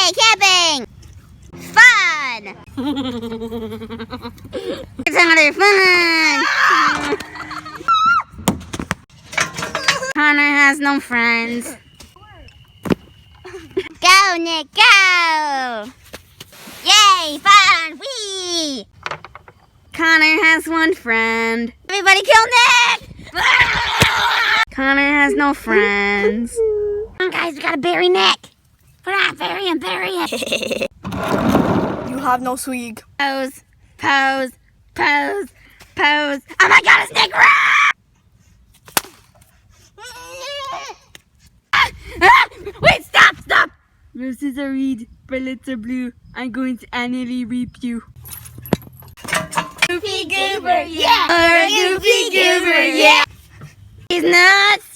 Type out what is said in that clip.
Yay, camping! Fun! It's another fun! Connor has no friends. Go, Nick, go! Yay, fun! Whee! Connor has one friend. Everybody kill Nick! Connor has no friends. Come on, guys, we gotta bury Nick. Put on, bury him, bury him. You have no swag. Pose, pose, pose, pose. Oh my God, it's Nick! Wait, stop, stop! Roses are red, bullets are blue. I'm going to annually reap you. Goofy Goober, yeah! Or Goofy Goober, yeah! He's nuts!